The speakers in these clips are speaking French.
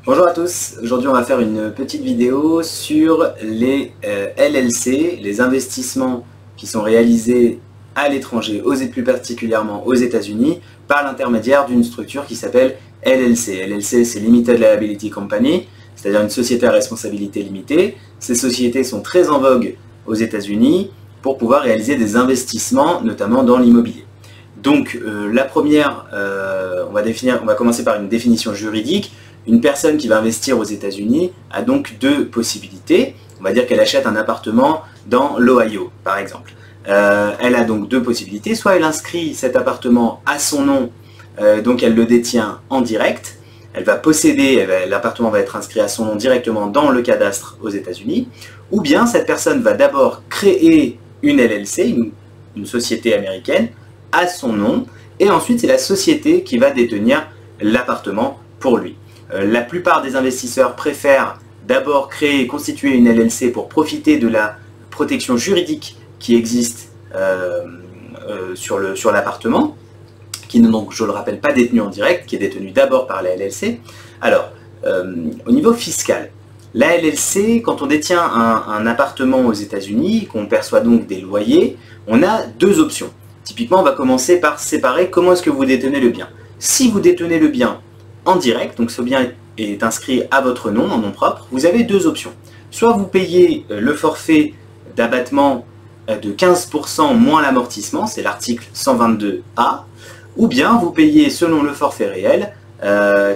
Bonjour à tous, aujourd'hui on va faire une petite vidéo sur les LLC, les investissements qui sont réalisés à l'étranger, plus particulièrement aux États-Unis, par l'intermédiaire d'une structure qui s'appelle LLC. LLC, c'est Limited Liability Company, c'est-à-dire une société à responsabilité limitée. Ces sociétés sont très en vogue aux États-Unis pour pouvoir réaliser des investissements, notamment dans l'immobilier. Donc la première, on va commencer par une définition juridique. Une personne qui va investir aux États-Unis a donc deux possibilités. On va dire qu'elle achète un appartement dans l'Ohio, par exemple. Elle a donc deux possibilités. Soit elle inscrit cet appartement à son nom, donc elle le détient en direct. Elle va posséder, l'appartement va être inscrit à son nom directement dans le cadastre aux États-Unis. Ou bien cette personne va d'abord créer une LLC, une société américaine, à son nom. Et ensuite c'est la société qui va détenir l'appartement pour lui. La plupart des investisseurs préfèrent d'abord créer et constituer une LLC pour profiter de la protection juridique qui existe sur l'appartement, qui n'est donc, je le rappelle, pas détenu en direct, qui est détenu d'abord par la LLC. Alors, au niveau fiscal, la LLC, quand on détient un appartement aux États-Unis, qu'on perçoit donc des loyers, on a deux options. Typiquement, on va commencer par séparer comment est-ce que vous détenez le bien. Si vous détenez le bien en direct, donc ce bien est inscrit à votre nom, en nom propre, vous avez deux options. Soit vous payez le forfait d'abattement de 15% moins l'amortissement, c'est l'article 122A, ou bien vous payez selon le forfait réel,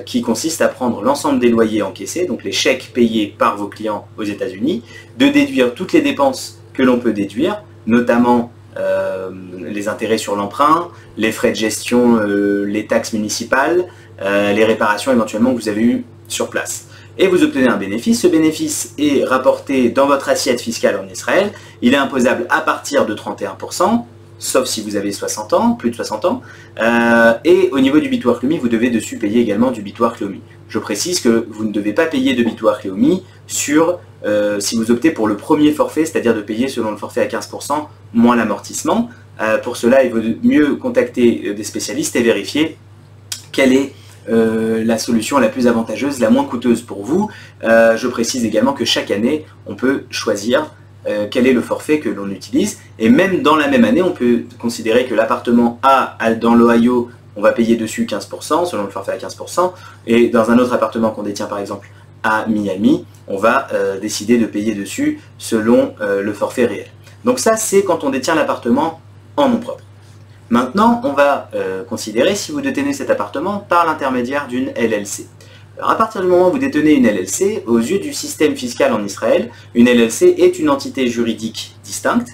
qui consiste à prendre l'ensemble des loyers encaissés, donc les chèques payés par vos clients aux États-Unis, de déduire toutes les dépenses que l'on peut déduire, notamment les intérêts sur l'emprunt, les frais de gestion, les taxes municipales, les réparations éventuellement que vous avez eues sur place. Et vous obtenez un bénéfice. Ce bénéfice est rapporté dans votre assiette fiscale en Israël. Il est imposable à partir de 31%, sauf si vous avez 60 ans, plus de 60 ans. Et au niveau du bitoire Leumi, vous devez dessus payer également du bitoire Leumi. Je précise que vous ne devez pas payer de bitoire Leumi sur si vous optez pour le premier forfait, c'est-à-dire de payer selon le forfait à 15% moins l'amortissement. Pour cela, il vaut mieux contacter des spécialistes et vérifier quelle est la solution la plus avantageuse, la moins coûteuse pour vous. Je précise également que chaque année, on peut choisir quel est le forfait que l'on utilise. Et même dans la même année, on peut considérer que l'appartement A dans l'Ohio, on va payer dessus 15%, selon le forfait à 15%. Et dans un autre appartement qu'on détient par exemple à Miami, on va décider de payer dessus selon le forfait réel. Donc ça, c'est quand on détient l'appartement en nom propre. Maintenant, on va considérer si vous détenez cet appartement par l'intermédiaire d'une LLC. Alors, à partir du moment où vous détenez une LLC, aux yeux du système fiscal en Israël, une LLC est une entité juridique distincte,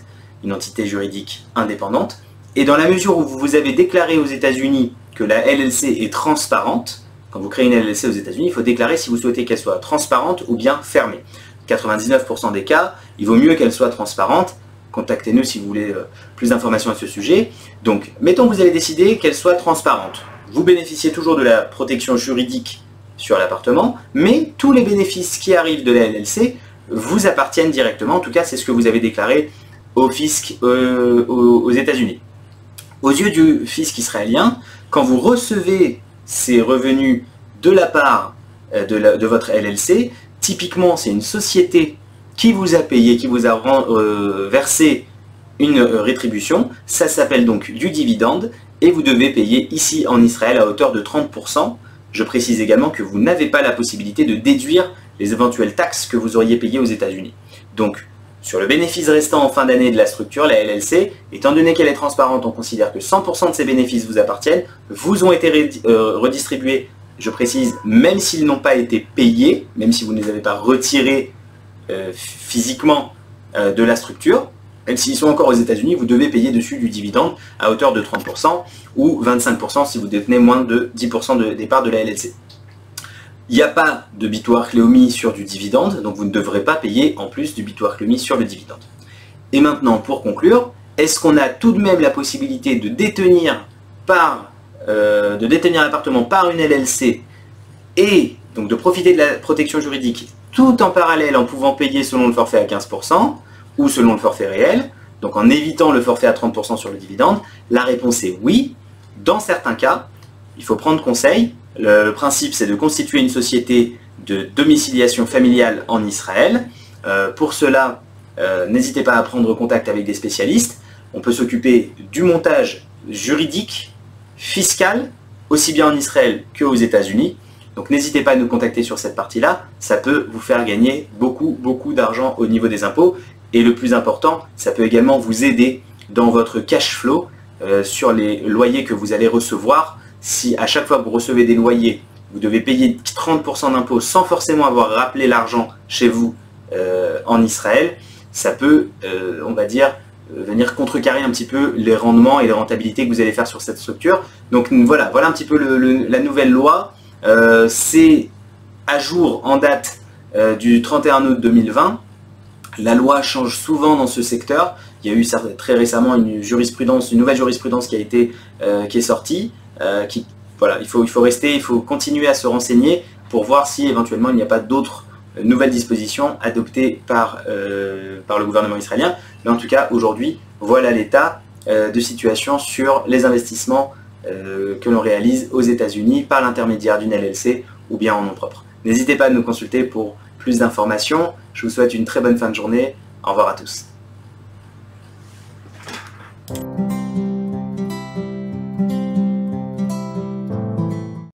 une entité juridique indépendante, et dans la mesure où vous avez déclaré aux États-Unis que la LLC est transparente, quand vous créez une LLC aux États-Unis, il faut déclarer si vous souhaitez qu'elle soit transparente ou bien fermée. 99% des cas, il vaut mieux qu'elle soit transparente. Contactez-nous si vous voulez plus d'informations à ce sujet. Donc, mettons que vous avez décidé qu'elle soit transparente. Vous bénéficiez toujours de la protection juridique sur l'appartement, mais tous les bénéfices qui arrivent de la LLC vous appartiennent directement. En tout cas, c'est ce que vous avez déclaré au fisc aux États-Unis. Aux yeux du fisc israélien, quand vous recevez ces revenus de la part de votre LLC, typiquement, c'est une société qui vous a payé, qui vous a versé une rétribution. Ça s'appelle donc du dividende et vous devez payer ici en Israël à hauteur de 30%. Je précise également que vous n'avez pas la possibilité de déduire les éventuelles taxes que vous auriez payées aux États-Unis. Donc, sur le bénéfice restant en fin d'année de la structure, la LLC, étant donné qu'elle est transparente, on considère que 100% de ces bénéfices vous appartiennent, vous ont été redistribués, je précise, même s'ils n'ont pas été payés, même si vous ne les avez pas retirés physiquement de la structure, même s'ils sont encore aux États-Unis, vous devez payer dessus du dividende à hauteur de 30% ou 25% si vous détenez moins de 10% des parts de la LLC. Il n'y a pas de bitoire Leumi sur du dividende, donc vous ne devrez pas payer en plus du bitoire Leumi sur le dividende. Et maintenant, pour conclure, est-ce qu'on a tout de même la possibilité de détenir l'appartement par une LLC et donc de profiter de la protection juridique tout en parallèle en pouvant payer selon le forfait à 15%, ou selon le forfait réel, donc en évitant le forfait à 30% sur le dividende? La réponse est oui. Dans certains cas, il faut prendre conseil. Le principe, c'est de constituer une société de domiciliation familiale en Israël. Pour cela, n'hésitez pas à prendre contact avec des spécialistes. On peut s'occuper du montage juridique, fiscal, aussi bien en Israël qu'aux États-Unis. Donc n'hésitez pas à nous contacter sur cette partie-là. Ça peut vous faire gagner beaucoup d'argent au niveau des impôts. Et le plus important, ça peut également vous aider dans votre cash flow sur les loyers que vous allez recevoir. Si à chaque fois que vous recevez des loyers, vous devez payer 30% d'impôts sans forcément avoir rappelé l'argent chez vous en Israël, ça peut, on va dire, venir contrecarrer un petit peu les rendements et les rentabilités que vous allez faire sur cette structure. Donc voilà un petit peu la nouvelle loi. C'est à jour en date du 31 août 2020. La loi change souvent dans ce secteur. Il y a eu très récemment une nouvelle jurisprudence qui est sortie. Voilà, il faut continuer à se renseigner pour voir si éventuellement il n'y a pas d'autres nouvelles dispositions adoptées par le gouvernement israélien. Mais en tout cas, aujourd'hui, voilà l'état de situation sur les investissements que l'on réalise aux États-Unis par l'intermédiaire d'une LLC ou bien en nom propre. N'hésitez pas à nous consulter pour plus d'informations. Je vous souhaite une très bonne fin de journée. Au revoir à tous.